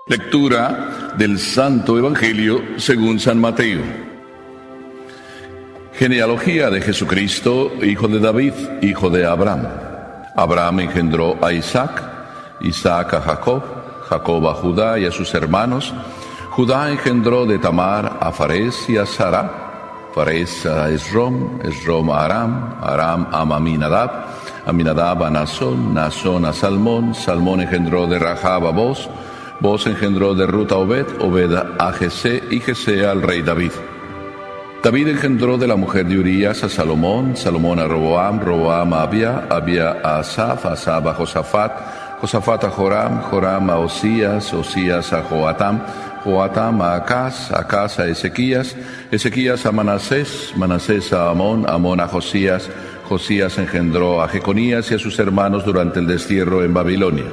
Lectura del Santo Evangelio según San Mateo. Genealogía de Jesucristo, hijo de David, hijo de Abraham. Abraham engendró a Isaac, Isaac a Jacob, Jacob a Judá y a sus hermanos. Judá engendró de Tamar a Farés y a Sara, Farés a Esrom, Esrom a Aram, Aram a Aminadab, Aminadab a Nasón, Nasón a Salmón, Salmón engendró de Rahab a Boz, Boz engendró de Rut a Obed, Obed a Jesé y Jesé al rey David. David engendró de la mujer de Urías a Salomón, Salomón a Roboam, Roboam a Abia, Abia a Asaf, Asaf a Josafat, Josafat a Joram, Joram a Osías, Osías a Joatam, Joatam a Acaz, Acaz a Ezequías, Ezequías a Manasés, Manasés a Amón, Amón a Josías, Josías engendró a Jeconías y a sus hermanos durante el destierro en Babilonia.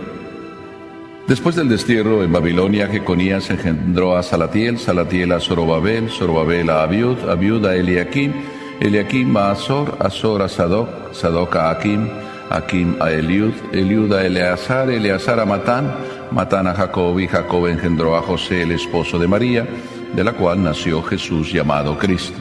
Después del destierro en Babilonia, Jeconías engendró a Salatiel, Salatiel a Zorobabel, Zorobabel a Abiud, Abiud a Eliakim, Eliakim a Azor, Azor a Sadoc, Sadoc a Akim, Akim a Eliud, Eliud a Eleazar, Eleazar a Matán, Matán a Jacob y Jacob engendró a José, el esposo de María, de la cual nació Jesús llamado Cristo.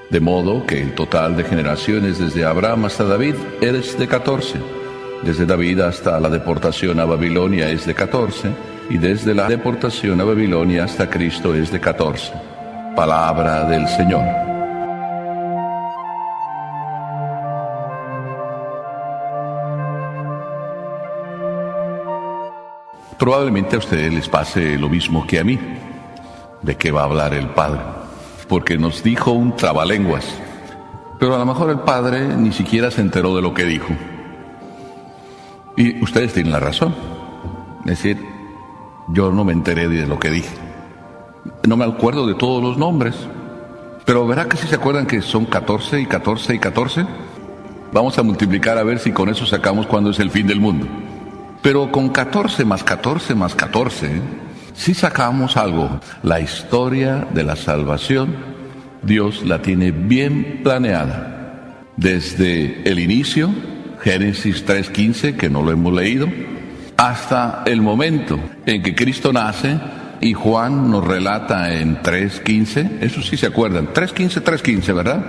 De modo que el total de generaciones desde Abraham hasta David es de 14. Desde David hasta la deportación a Babilonia es de 14, y desde la deportación a Babilonia hasta Cristo es de 14. Palabra del Señor. Probablemente a ustedes les pase lo mismo que a mí. ¿De qué va a hablar el Padre? Porque nos dijo un trabalenguas. Pero a lo mejor el Padre ni siquiera se enteró de lo que dijo. Y ustedes tienen la razón. Es decir, yo no me enteré de lo que dije. No me acuerdo de todos los nombres. Pero ¿verdad que sí se acuerdan que son 14 y 14 y 14? Vamos a multiplicar a ver si con eso sacamos cuándo es el fin del mundo. Pero con 14 más 14 más 14, sí sacamos algo. La historia de la salvación, Dios la tiene bien planeada. Desde el inicio, Génesis 3:15, que no lo hemos leído, hasta el momento en que Cristo nace y Juan nos relata en 3:15, eso sí se acuerdan, 3:15, ¿verdad?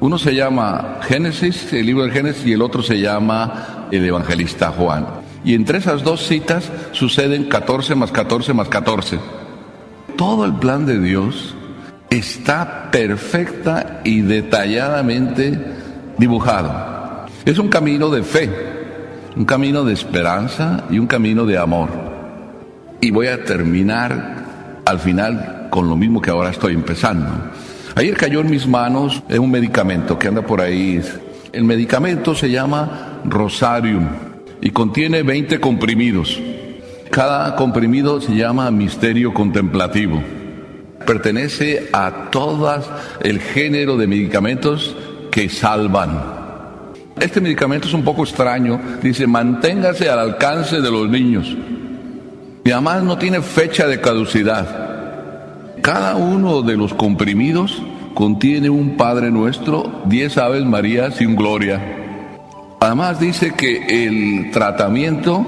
Uno se llama Génesis, el libro de Génesis, y el otro se llama el evangelista Juan. Y entre esas dos citas suceden 14 más 14 más 14. Todo el plan de Dios está perfecta y detalladamente dibujado. Es un camino de fe, un camino de esperanza y un camino de amor. Y voy a terminar al final con lo mismo que ahora estoy empezando. Ayer cayó en mis manos un medicamento que anda por ahí. El medicamento se llama Rosarium y contiene 20 comprimidos. Cada comprimido se llama Misterio Contemplativo. Pertenece a todo el género de medicamentos que salvan. Este medicamento es un poco extraño. Dice, manténgase al alcance de los niños. Y además no tiene fecha de caducidad. Cada uno de los comprimidos contiene un Padre Nuestro, 10 Aves Marías y un Gloria. Además dice que el tratamiento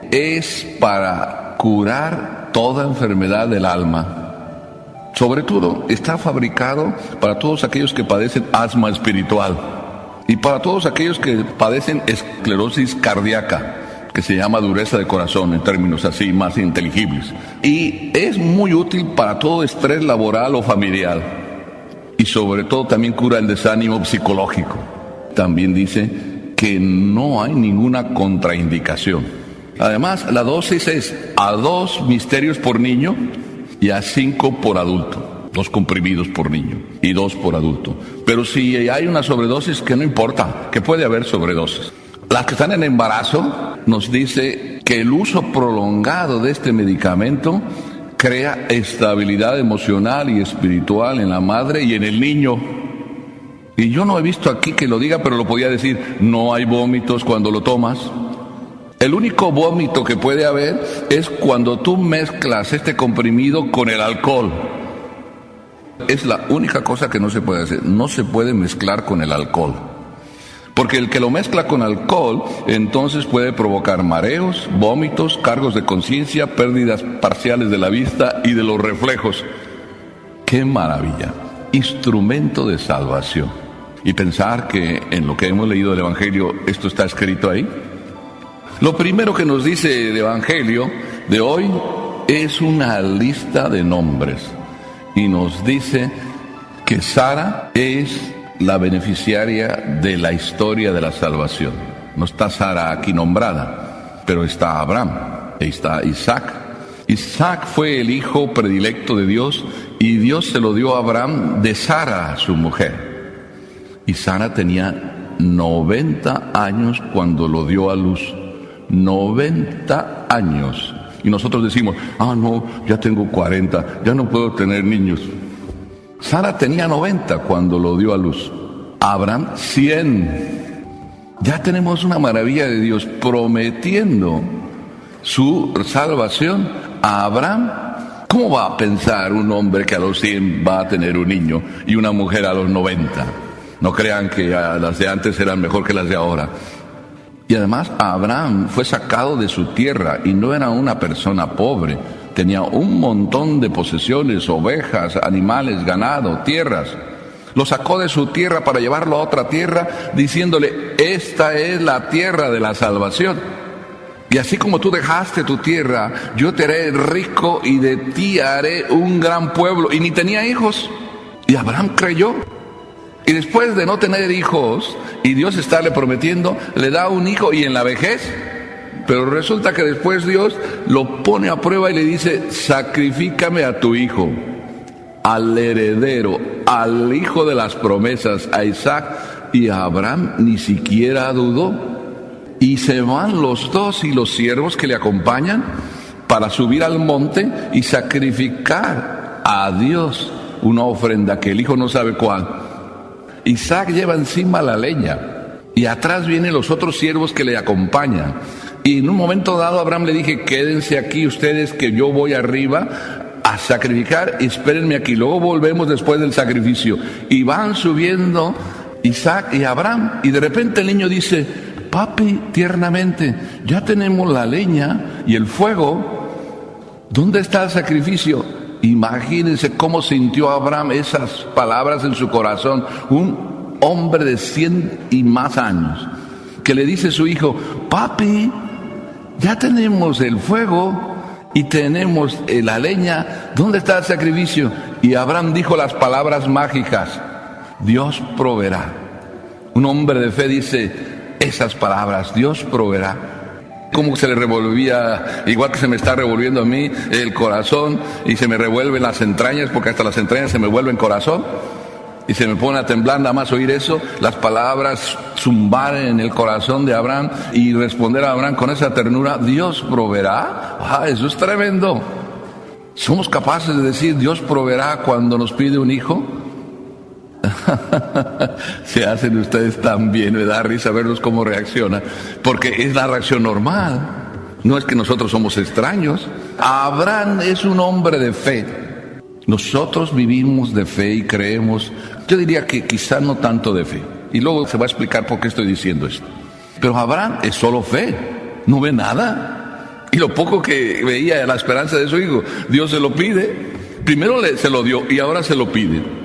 es para curar toda enfermedad del alma. Sobre todo está fabricado para todos aquellos que padecen asma espiritual y para todos aquellos que padecen esclerosis cardíaca, que se llama dureza de corazón en términos así más inteligibles. Y es muy útil para todo estrés laboral o familiar. Y sobre todo también cura el desánimo psicológico. También dice que no hay ninguna contraindicación. Además, la dosis es a 2 misterios por niño y a 5 por adulto. 2 comprimidos por niño y 2 por adulto. Pero si hay una sobredosis, que no importa, que puede haber sobredosis. Las que están en embarazo, nos dice que el uso prolongado de este medicamento crea estabilidad emocional y espiritual en la madre y en el niño. Y yo no he visto aquí que lo diga, pero lo podía decir, no hay vómitos cuando lo tomas. El único vómito que puede haber es cuando tú mezclas este comprimido con el alcohol. Es la única cosa que no se puede hacer, no se puede mezclar con el alcohol. Porque el que lo mezcla con alcohol, entonces puede provocar mareos, vómitos, cargos de conciencia, pérdidas parciales de la vista y de los reflejos. ¡Qué maravilla! Instrumento de salvación. Y pensar que en lo que hemos leído del Evangelio, esto está escrito ahí. Lo primero que nos dice el Evangelio de hoy es una lista de nombres. Y nos dice que Sara es la beneficiaria de la historia de la salvación. No está Sara aquí nombrada, pero está Abraham, y está Isaac. Isaac fue el hijo predilecto de Dios y Dios se lo dio a Abraham de Sara, su mujer. Y Sara tenía 90 años cuando lo dio a luz. 90 años. Y nosotros decimos, no, ya tengo 40, ya no puedo tener niños. Sara tenía 90 cuando lo dio a luz. Abraham 100. Ya tenemos una maravilla de Dios prometiendo su salvación a Abraham. ¿Cómo va a pensar un hombre que a los 100 va a tener un niño y una mujer a los 90? No crean que las de antes eran mejor que las de ahora. Y además Abraham fue sacado de su tierra y no era una persona pobre. Tenía un montón de posesiones, ovejas, animales, ganado, tierras. Lo sacó de su tierra para llevarlo a otra tierra, diciéndole, esta es la tierra de la salvación. Y así como tú dejaste tu tierra, yo te haré rico y de ti haré un gran pueblo. Y ni tenía hijos. Y Abraham creyó. Y después de no tener hijos, y Dios estarle prometiendo, le da un hijo y en la vejez. Pero resulta que después Dios lo pone a prueba y le dice, sacrifícame a tu hijo, al heredero, al hijo de las promesas, a Isaac. Y Abraham ni siquiera dudó. Y se van los dos y los siervos que le acompañan para subir al monte y sacrificar a Dios una ofrenda que el hijo no sabe cuál. Isaac lleva encima la leña y atrás vienen los otros siervos que le acompañan. Y en un momento dado Abraham le dije, quédense aquí ustedes que yo voy arriba a sacrificar, espérenme aquí, luego volvemos después del sacrificio. Y van subiendo Isaac y Abraham y de repente el niño dice, papi, tiernamente, ya tenemos la leña y el fuego, ¿dónde está el sacrificio? Imagínense cómo sintió Abraham esas palabras en su corazón. Un hombre de 100 y más años, que le dice a su hijo, papi, ya tenemos el fuego y tenemos la leña, ¿dónde está el sacrificio? Y Abraham dijo las palabras mágicas, Dios proveerá. Un hombre de fe dice esas palabras, Dios proveerá. Como se le revolvía, igual que se me está revolviendo a mí el corazón y se me revuelven las entrañas, porque hasta las entrañas se me vuelven corazón y se me pone a temblar nada más oír eso, las palabras zumbar en el corazón de Abraham y responder a Abraham con esa ternura, Dios proveerá. Eso es tremendo. ¿Somos capaces de decir Dios proveerá cuando nos pide un hijo? Se hacen ustedes también, me da risa verlos cómo reaccionan, porque es la reacción normal, no es que nosotros somos extraños. Abraham es un hombre de fe, nosotros vivimos de fe y creemos, yo diría que quizá no tanto de fe, y luego se va a explicar por qué estoy diciendo esto, pero Abraham es solo fe, no ve nada, y lo poco que veía la esperanza de su hijo, Dios se lo pide, primero se lo dio y ahora se lo pide.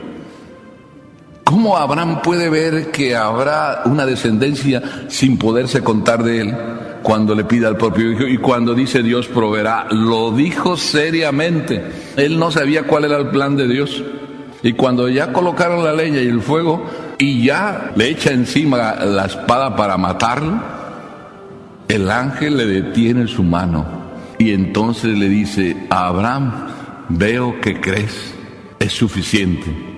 ¿Cómo Abraham puede ver que habrá una descendencia sin poderse contar de él cuando le pide al propio hijo? Y cuando dice Dios proveerá, lo dijo seriamente. Él no sabía cuál era el plan de Dios. Y cuando ya colocaron la leña y el fuego y ya le echa encima la espada para matarlo, el ángel le detiene su mano y entonces le dice, Abraham, veo que crees, es suficiente.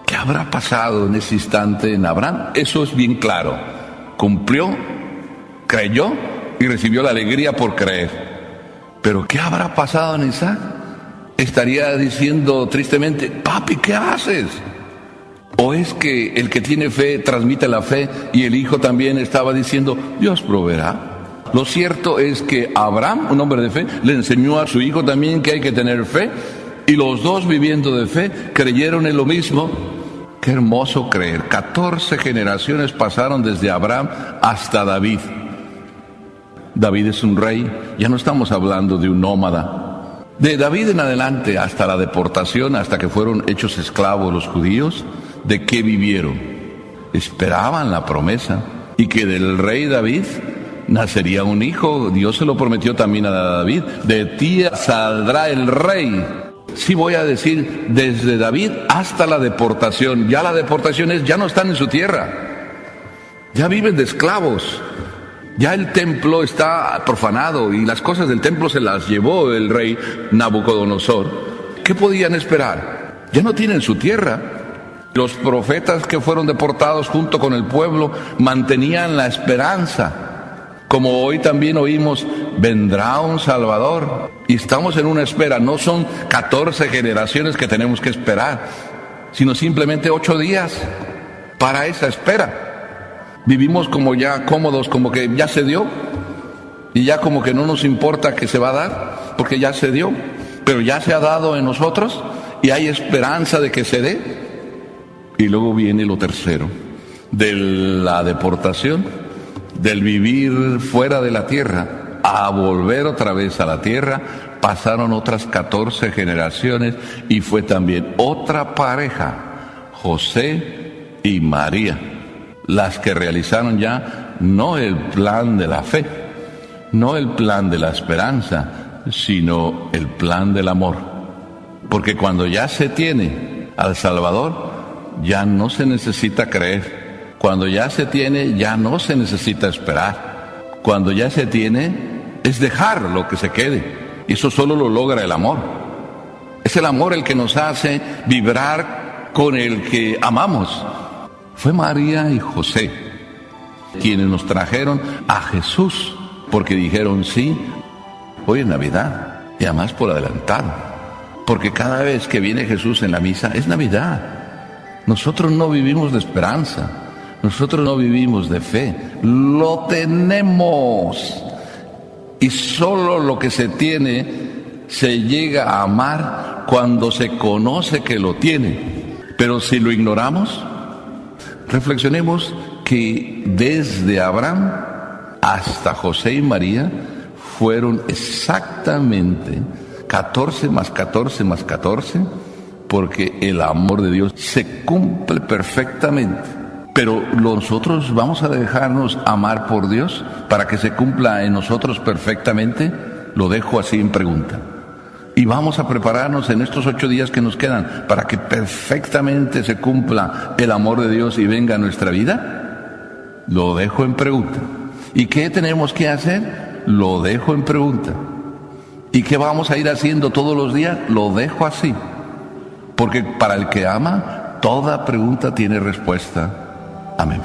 ¿Qué habrá pasado en ese instante en Abraham? Eso es bien claro. Cumplió, creyó y recibió la alegría por creer. Pero ¿qué habrá pasado en Isaac? Estaría diciendo tristemente, papi, ¿qué haces? ¿O es que el que tiene fe transmite la fe y el hijo también estaba diciendo, Dios proveerá? Lo cierto es que Abraham, un hombre de fe, le enseñó a su hijo también que hay que tener fe y los dos viviendo de fe creyeron en lo mismo. Qué hermoso creer. 14 generaciones pasaron desde Abraham hasta David. David es un rey, ya no estamos hablando de un nómada. De David en adelante hasta la deportación, hasta que fueron hechos esclavos los judíos, ¿de qué vivieron? Esperaban la promesa y que del rey David nacería un hijo. Dios se lo prometió también a David: de ti saldrá el rey. Sí, voy a decir, desde David hasta la deportación. Ya la deportación es, ya no están en su tierra, ya viven de esclavos. Ya el templo está profanado y las cosas del templo se las llevó el rey Nabucodonosor. ¿Qué podían esperar? Ya no tienen su tierra. Los profetas que fueron deportados junto con el pueblo mantenían la esperanza. Como hoy también oímos, vendrá un Salvador. Y estamos en una espera. No son 14 generaciones que tenemos que esperar, sino simplemente 8 días para esa espera. Vivimos como ya cómodos, como que ya se dio. Y ya como que no nos importa que se va a dar, porque ya se dio. Pero ya se ha dado en nosotros y hay esperanza de que se dé. Y luego viene lo tercero, de la deportación, del vivir fuera de la tierra a volver otra vez a la tierra. Pasaron otras 14 generaciones y fue también otra pareja, José y María, las que realizaron ya no el plan de la fe, no el plan de la esperanza, sino el plan del amor. Porque cuando ya se tiene al Salvador, ya no se necesita creer. Cuando ya se tiene, ya no se necesita esperar. Cuando ya se tiene, es dejar lo que se quede. Y eso solo lo logra el amor. Es el amor el que nos hace vibrar con el que amamos. Fue María y José quienes nos trajeron a Jesús, porque dijeron sí, hoy es Navidad, y además por adelantado. Porque cada vez que viene Jesús en la misa, es Navidad. Nosotros no vivimos de esperanza. Nosotros no vivimos de fe, lo tenemos. Y solo lo que se tiene se llega a amar cuando se conoce que lo tiene. Pero si lo ignoramos, reflexionemos que desde Abraham hasta José y María fueron exactamente 14 más 14 más 14, porque el amor de Dios se cumple perfectamente. Pero nosotros vamos a dejarnos amar por Dios para que se cumpla en nosotros perfectamente. Lo dejo así en pregunta. Y vamos a prepararnos en estos 8 días que nos quedan para que perfectamente se cumpla el amor de Dios y venga a nuestra vida. Lo dejo en pregunta. ¿Y qué tenemos que hacer? Lo dejo en pregunta. ¿Y qué vamos a ir haciendo todos los días? Lo dejo así. Porque para el que ama, toda pregunta tiene respuesta. Amén.